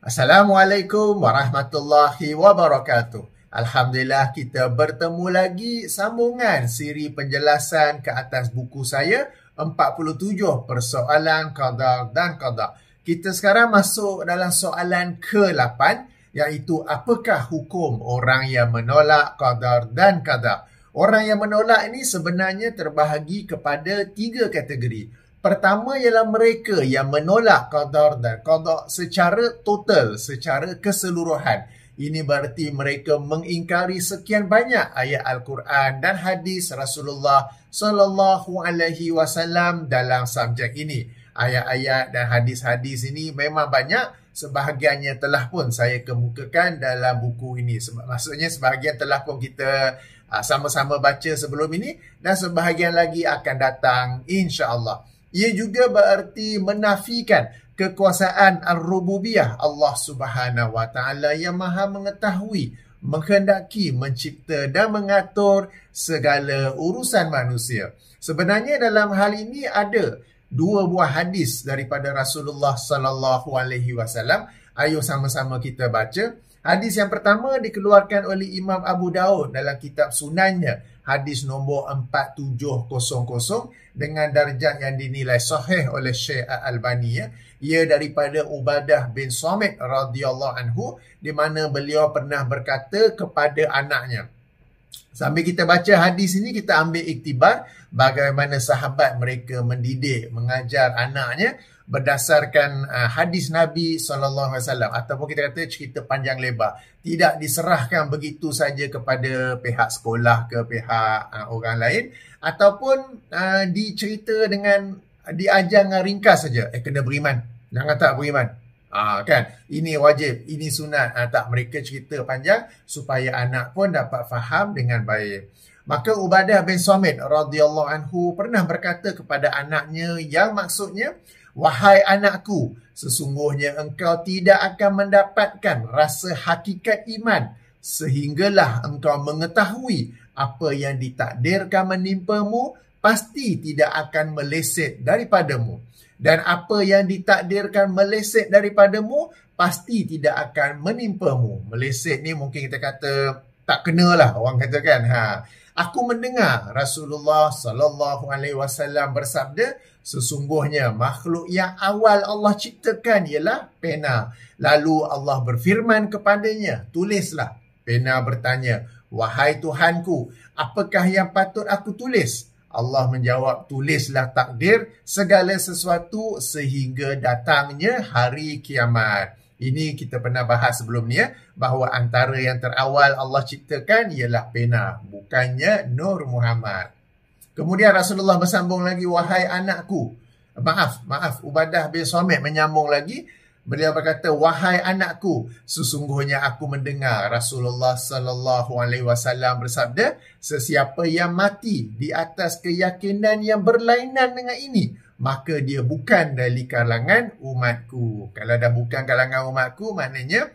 Assalamualaikum warahmatullahi wabarakatuh. Alhamdulillah kita bertemu lagi sambungan siri penjelasan ke atas buku saya 47 persoalan qada dan qada. Kita sekarang masuk dalam soalan ke-8 iaitu apakah hukum orang yang menolak qadar dan qada. Orang yang menolak ini sebenarnya terbahagi kepada 3 kategori. Pertama ialah mereka yang menolak qadar dan qada secara total, secara keseluruhan. Ini berarti mereka mengingkari sekian banyak ayat Al-Quran dan hadis Rasulullah sallallahu alaihi wasallam dalam subjek ini. Ayat-ayat dan hadis-hadis ini memang banyak, sebahagiannya telah pun saya kemukakan dalam buku ini. Maksudnya sebahagian telah pun kita sama-sama baca sebelum ini dan sebahagian lagi akan datang insya-Allah. Ia juga berarti menafikan kekuasaan Ar-Rububiyah Allah Subhanahu Wa Taala yang Maha mengetahui, menghendaki, mencipta dan mengatur segala urusan manusia. Sebenarnya dalam hal ini ada 2 buah hadis daripada Rasulullah sallallahu alaihi wasallam. Ayo sama-sama kita baca. Hadis yang pertama dikeluarkan oleh Imam Abu Daud dalam kitab Sunannya. Hadis nombor 4700 dengan darjah yang dinilai sahih oleh Syekh Al-Albani. Ia daripada Ubadah bin Samit radhiyallahu anhu, di mana beliau pernah berkata kepada anaknya. Sambil kita baca hadis ini, kita ambil iktibar bagaimana sahabat mereka mendidik, mengajar anaknya berdasarkan hadis Nabi SAW, ataupun kita kata cerita panjang lebar. Tidak diserahkan begitu saja kepada pihak sekolah ke pihak orang lain, ataupun dicerita dengan diajar dengan ringkas saja. Kena beriman, jangan tak beriman. Kan, ini wajib, ini sunat. Tak, mereka cerita panjang supaya anak pun dapat faham dengan baik. Maka Ubadah bin Samit radhiyallahu anhu pernah berkata kepada anaknya yang maksudnya, wahai anakku, sesungguhnya engkau tidak akan mendapatkan rasa hakikat iman sehinggalah engkau mengetahui apa yang ditakdirkan menimpamu pasti tidak akan meleset daripadamu. Dan apa yang ditakdirkan meleset daripadamu pasti tidak akan menimpamu. Meleset ni mungkin kita kata tak kenalah, orang kata kan. Aku mendengar Rasulullah sallallahu alaihi wasallam bersabda, sesungguhnya makhluk yang awal Allah ciptakan ialah pena. Lalu Allah berfirman kepadanya, tulislah. Pena bertanya, wahai Tuhanku, apakah yang patut aku tulis? Allah menjawab, tulislah takdir segala sesuatu sehingga datangnya hari kiamat. Ini kita pernah bahas sebelum ni bahawa antara yang terawal Allah ciptakan ialah pena, bukannya Nur Muhammad. Kemudian Rasulullah bersambung lagi, wahai anakku. Maaf, Ubadah bin Samit menyambung lagi. Beliau berkata, wahai anakku, sesungguhnya aku mendengar Rasulullah sallallahu alaihi wasallam bersabda, sesiapa yang mati di atas keyakinan yang berlainan dengan ini, maka dia bukan dari kalangan umatku. Kalau dah bukan kalangan umatku, maknanya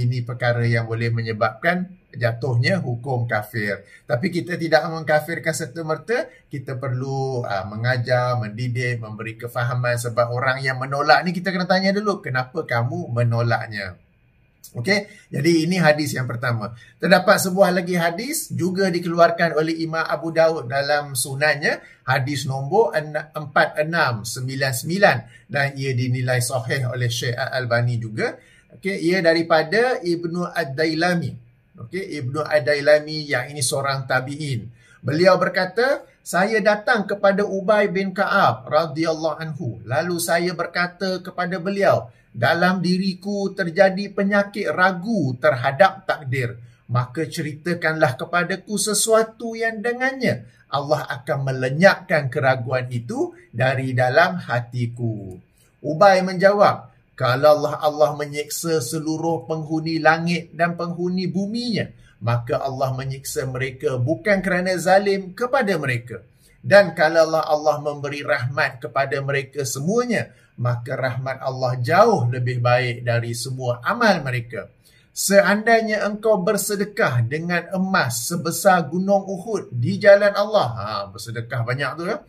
ini perkara yang boleh menyebabkan jatuhnya hukum kafir. Tapi kita tidak mengkafirkan serta-merta, kita perlu mengajar, mendidik, memberi kefahaman, sebab orang yang menolak ni kita kena tanya dulu, kenapa kamu menolaknya? Okey, jadi ini hadis yang pertama. Terdapat sebuah lagi hadis juga dikeluarkan oleh Imam Abu Daud dalam sunannya, hadis nombor 4699 dan ia dinilai sahih oleh Syekh Al-Albani juga. Okey, ia daripada Ibnu Ad-Dailami. Okey, Ibnu Ad-Dailami yang ini seorang tabi'in. Beliau berkata, saya datang kepada Ubay bin Ka'ab radhiyallahu anhu. Lalu saya berkata kepada beliau, dalam diriku terjadi penyakit ragu terhadap takdir. Maka ceritakanlah kepadaku sesuatu yang dengannya Allah akan melenyapkan keraguan itu dari dalam hatiku. Ubay menjawab, kalau Allah menyiksa seluruh penghuni langit dan penghuni buminya, maka Allah menyiksa mereka bukan kerana zalim kepada mereka. Dan kalau Allah memberi rahmat kepada mereka semuanya, maka rahmat Allah jauh lebih baik dari semua amal mereka. Seandainya engkau bersedekah dengan emas sebesar gunung Uhud di jalan Allah, bersedekah banyak tu ya.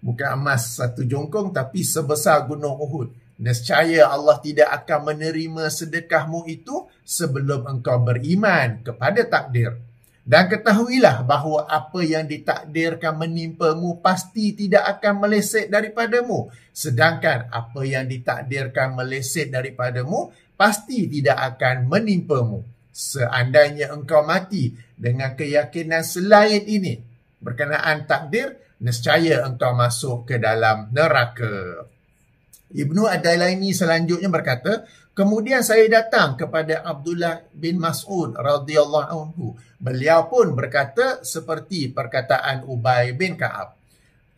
Bukan emas satu jongkong tapi sebesar gunung Uhud. nescaya Allah tidak akan menerima sedekahmu itu sebelum engkau beriman kepada takdir. Dan ketahuilah bahawa apa yang ditakdirkan menimpamu pasti tidak akan meleset daripadamu. Sedangkan apa yang ditakdirkan meleset daripadamu pasti tidak akan menimpamu. Seandainya engkau mati dengan keyakinan selain ini berkenaan takdir, nescaya engkau masuk ke dalam neraka. Ibnu Ad-Dailami selanjutnya berkata, kemudian saya datang kepada Abdullah bin Mas'ud radhiyallahu anhu. Beliau pun berkata seperti perkataan Ubay bin Ka'ab.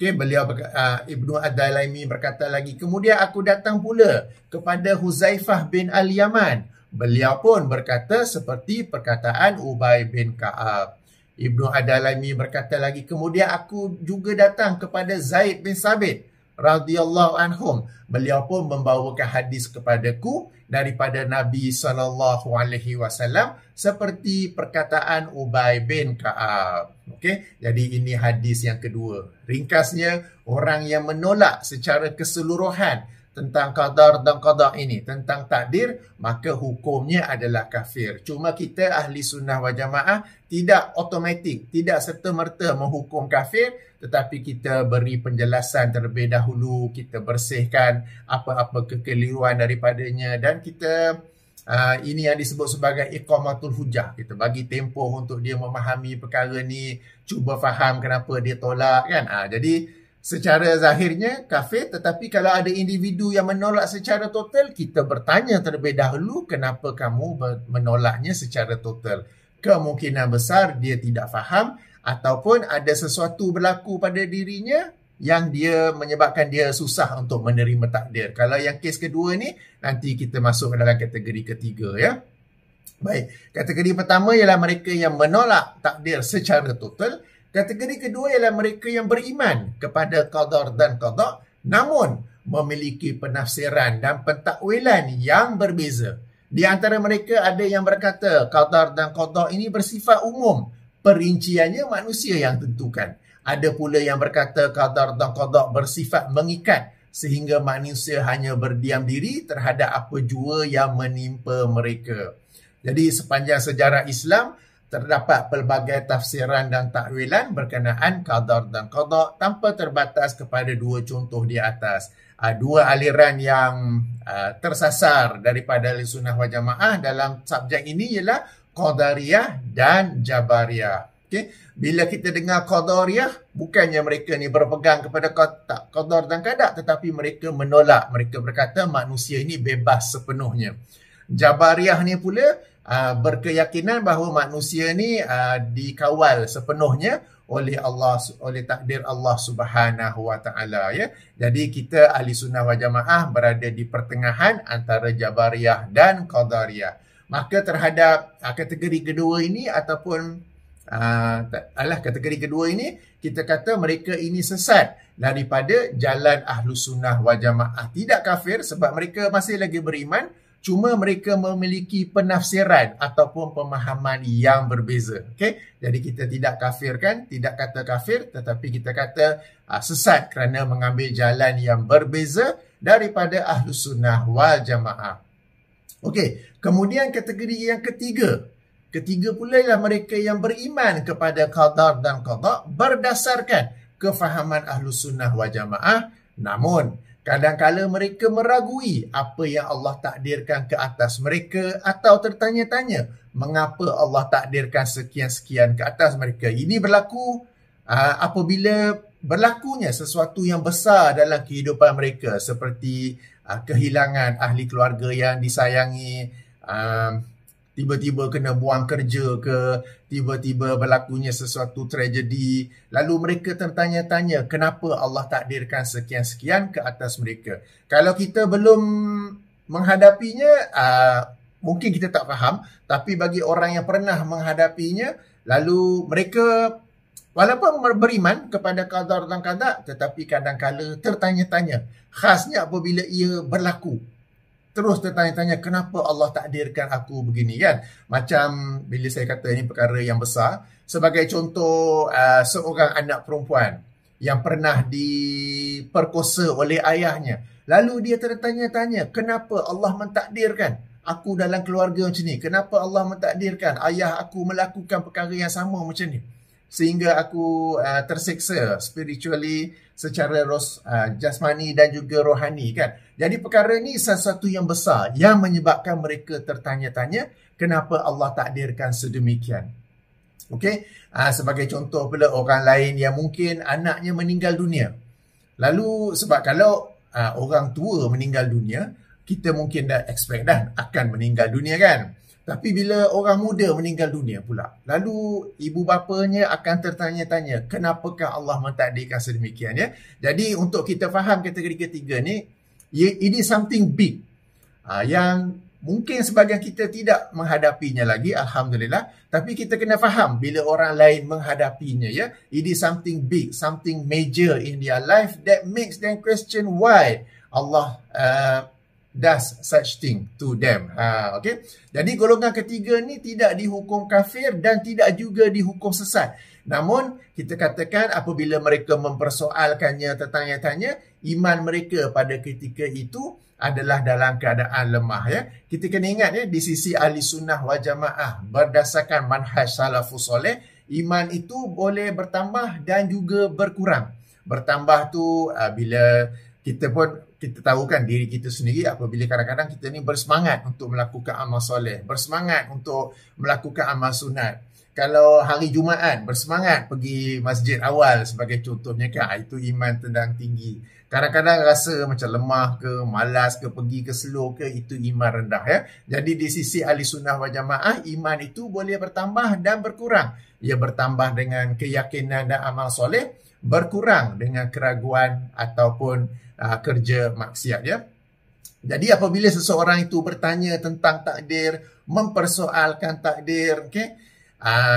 Ibnu Ad-Dailami berkata lagi, kemudian aku datang pula kepada Huzaifah bin Al-Yaman. Beliau pun berkata seperti perkataan Ubay bin Ka'ab. Ibnu Ad-Dailami berkata lagi, kemudian aku juga datang kepada Zaid bin Sabit radhiyallahu anhum. Beliau pun membawakan hadis kepadaku daripada Nabi SAW seperti perkataan Ubay bin Ka'ab. Okey, jadi ini hadis yang kedua. Ringkasnya, orang yang menolak secara keseluruhan tentang qadar dan qada ini, tentang takdir, maka hukumnya adalah kafir. Cuma kita ahli sunnah wal jamaah tidak automatik, tidak serta-merta menghukum kafir, tetapi kita beri penjelasan terlebih dahulu, kita bersihkan apa-apa kekeliruan daripadanya, dan kita ini yang disebut sebagai iqamatul hujah. Kita bagi tempoh untuk dia memahami perkara ni, cuba faham kenapa dia tolak kan. Jadi secara zahirnya kafir, tetapi kalau ada individu yang menolak secara total, kita bertanya terlebih dahulu kenapa kamu menolaknya secara total. Kemungkinan besar dia tidak faham ataupun ada sesuatu berlaku pada dirinya yang dia menyebabkan dia susah untuk menerima takdir. Kalau yang kes kedua ni, nanti kita masuk dalam kategori ketiga ya. Baik, kategori pertama ialah mereka yang menolak takdir secara total. Kategori kedua ialah mereka yang beriman kepada qadar dan qada, namun memiliki penafsiran dan pentakwilan yang berbeza. Di antara mereka ada yang berkata qadar dan qada ini bersifat umum, perinciannya manusia yang tentukan. Ada pula yang berkata qadar dan qada bersifat mengikat, sehingga manusia hanya berdiam diri terhadap apa jua yang menimpa mereka. Jadi sepanjang sejarah Islam, terdapat pelbagai tafsiran dan takwilan berkenaan qadar dan qada tanpa terbatas kepada dua contoh di atas. Dua aliran yang tersasar daripada ahli sunnah wal jamaah dalam subjek ini ialah Qadariyah dan Jabariyah. Okay? Bila kita dengar Qadariyah, bukannya mereka ni berpegang kepada qadar dan qada, tetapi mereka menolak. Mereka berkata manusia ini bebas sepenuhnya. Jabariyah ni pula berkeyakinan bahawa manusia ni dikawal sepenuhnya oleh Allah, oleh takdir Allah Subhanahu wa taala ya. Jadi kita ahli sunnah wal jamaah berada di pertengahan antara Jabariyah dan Qadariyah. Maka terhadap kategori kedua ini ataupun kategori kedua ini, kita kata mereka ini sesat daripada jalan Ahlus Sunnah wal Jamaah. Tidak kafir sebab mereka masih lagi beriman, cuma mereka memiliki penafsiran ataupun pemahaman yang berbeza. Okay? Jadi kita tidak kafirkan, tidak kata kafir, tetapi kita kata sesat kerana mengambil jalan yang berbeza daripada Ahlus Sunnah wal Jamaah. Okey, kemudian kategori yang ketiga. Ketiga pula ialah mereka yang beriman kepada qadar dan qada berdasarkan kefahaman Ahlus Sunnah wal Jamaah, namun kadang-kala mereka meragui apa yang Allah takdirkan ke atas mereka atau tertanya-tanya mengapa Allah takdirkan sekian-sekian ke atas mereka. Ini berlaku apabila berlakunya sesuatu yang besar dalam kehidupan mereka, seperti kehilangan ahli keluarga yang disayangi, tiba-tiba kena buang kerja ke, tiba-tiba berlakunya sesuatu tragedi, lalu mereka tertanya-tanya kenapa Allah takdirkan sekian-sekian ke atas mereka. Kalau kita belum menghadapinya, mungkin kita tak faham, tapi bagi orang yang pernah menghadapinya, lalu mereka walaupun beriman kepada qadar dan qada, tetapi kadang-kala tertanya-tanya, khasnya apabila ia berlaku. Terus tertanya-tanya, kenapa Allah takdirkan aku begini kan? Macam bila saya kata ini perkara yang besar. Sebagai contoh, seorang anak perempuan yang pernah diperkosa oleh ayahnya. Lalu dia tertanya-tanya, kenapa Allah mentakdirkan aku dalam keluarga macam ni? Kenapa Allah mentakdirkan ayah aku melakukan perkara yang sama macam ni? Sehingga aku terseksa spiritually, secara jasmani dan juga rohani kan. Jadi perkara ni sesuatu yang besar yang menyebabkan mereka tertanya-tanya kenapa Allah takdirkan sedemikian. Okey, sebagai contoh pula orang lain yang mungkin anaknya meninggal dunia. Lalu sebab kalau orang tua meninggal dunia, kita mungkin dah expect dah akan meninggal dunia kan. Tapi bila orang muda meninggal dunia pula, lalu ibu bapanya akan tertanya-tanya, kenapakah Allah mentakdirkan sedemikian ya? Jadi untuk kita faham kategori ketiga ni, ini something big yang mungkin sebahagian kita tidak menghadapinya lagi, alhamdulillah. Tapi kita kena faham bila orang lain menghadapinya ya. It is something big, something major in their life that makes them question why Allah does such thing to them. Okay. Jadi golongan ketiga ni tidak dihukum kafir dan tidak juga dihukum sesat. Namun kita katakan apabila mereka mempersoalkannya, tertanya-tanya, iman mereka pada ketika itu adalah dalam keadaan lemah ya. Kita kena ingat ya, di sisi ahli sunnah wal jamaah berdasarkan manhaj salafus soleh, iman itu boleh bertambah dan juga berkurang. Bertambah tu bila kita tahu kan diri kita sendiri apabila kadang-kadang kita ni bersemangat untuk melakukan amal soleh, bersemangat untuk melakukan amal sunat. Kalau hari Jumaat bersemangat pergi masjid awal sebagai contohnya kan, itu iman tendang tinggi. Kadang-kadang rasa macam lemah ke, malas ke, pergi ke slow ke, itu iman rendah ya. Jadi di sisi ahli sunnah wal jamaah, iman itu boleh bertambah dan berkurang. Ia bertambah dengan keyakinan dan amal soleh, berkurang dengan keraguan ataupun kerja maksiat ya. Jadi apabila seseorang itu bertanya tentang takdir, mempersoalkan takdir, okey,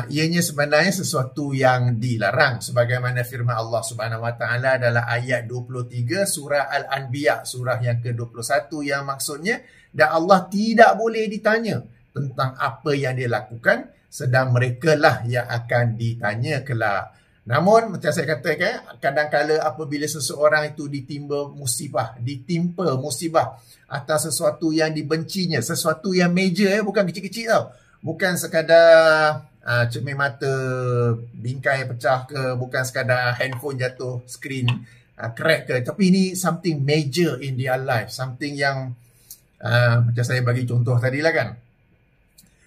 ianya sebenarnya sesuatu yang dilarang sebagaimana firman Allah Subhanahu Wa Taala dalam ayat 23 surah Al-Anbiya, surah yang ke-21 yang maksudnya, dan Allah tidak boleh ditanya tentang apa yang dia lakukan, sedang mereka lah yang akan ditanya kelak. Namun macam saya katakan, kadang-kala apabila seseorang itu ditimpa musibah atas sesuatu yang dibencinya, sesuatu yang major bukan kecil-kecil tau. Bukan sekadar cermin mata bingkai pecah ke, bukan sekadar handphone jatuh, skrin crack ke, tapi ini something major in their life, something yang macam saya bagi contoh tadi lah kan.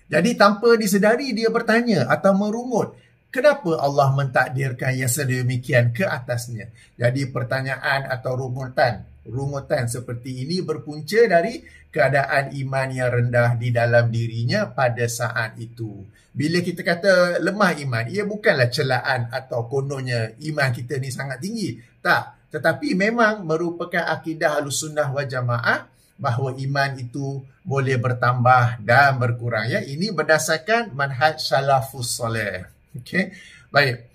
Jadi tanpa disedari dia bertanya atau merungut, kenapa Allah mentakdirkan yang sedemikian ke atasnya? Jadi pertanyaan atau rungutan seperti ini berpunca dari keadaan iman yang rendah di dalam dirinya pada saat itu. Bila kita kata lemah iman, ia bukanlah celaan atau kononnya iman kita ni sangat tinggi. Tak, tetapi memang merupakan akidah Ahlussunnah wal Jamaah bahawa iman itu boleh bertambah dan berkurang ya. Ini berdasarkan manhaj salafus soleh. Okey, baik.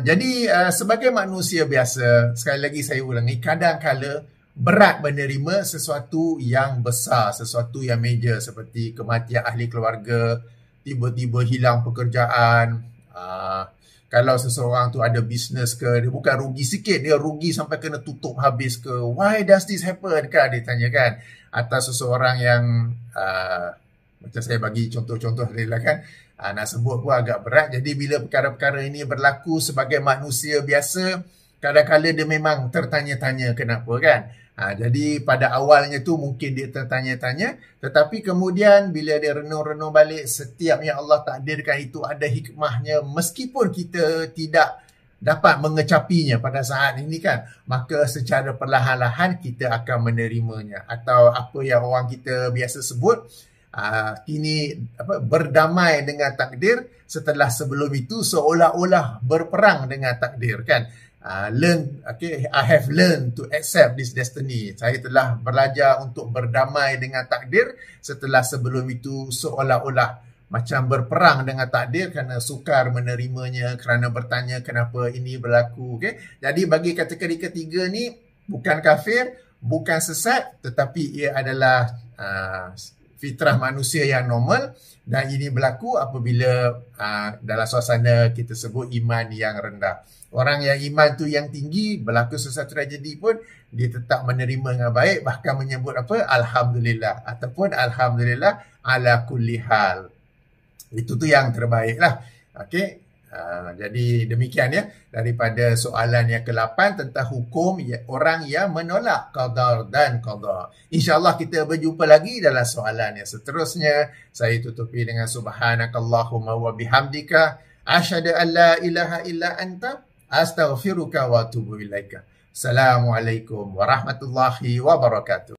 Jadi sebagai manusia biasa, sekali lagi saya ulangi, kadang-kala berat menerima sesuatu yang besar, sesuatu yang major seperti kematian ahli keluarga, tiba-tiba hilang pekerjaan. Kalau seseorang tu ada bisnes ke, dia bukan rugi sikit, dia rugi sampai kena tutup habis ke. Why does this happen? Kan dia tanya kan. Atas seseorang yang macam saya bagi contoh-contoh tadi lah kan. Nak sebut pun agak berat. Jadi bila perkara-perkara ini berlaku sebagai manusia biasa, kadang-kadang dia memang tertanya-tanya kenapa kan. Jadi pada awalnya tu mungkin dia tertanya-tanya, tetapi kemudian bila dia renung-renung balik, setiap yang Allah takdirkan itu ada hikmahnya, meskipun kita tidak dapat mengecapinya pada saat ini kan, maka secara perlahan-lahan kita akan menerimanya. Atau apa yang orang kita biasa sebut, kini berdamai dengan takdir, setelah sebelum itu seolah-olah berperang dengan takdir kan. I have learned to accept this destiny. Saya telah belajar untuk berdamai dengan takdir, setelah sebelum itu seolah-olah macam berperang dengan takdir kerana sukar menerimanya, kerana bertanya kenapa ini berlaku. Okay? Jadi bagi kategori ketiga ni bukan kafir, bukan sesat, tetapi ia adalah fitrah manusia yang normal, dan ini berlaku apabila dalam suasana kita sebut iman yang rendah. Orang yang iman tu yang tinggi, berlaku sesuatu tragedi pun dia tetap menerima dengan baik, bahkan menyebut apa? Alhamdulillah, ataupun Alhamdulillah ala kulli hal. Itu tu yang terbaik lah. Okey. Jadi demikian ya, daripada soalan yang ke-8 tentang hukum orang yang menolak qada dan qada. InsyaAllah kita berjumpa lagi dalam soalan yang seterusnya. Saya tutupi dengan subhanakallahumma wa bihamdika asyhadu an la ilaha illa anta astaghfiruka wa atubu ilaika. Assalamualaikum warahmatullahi wabarakatuh.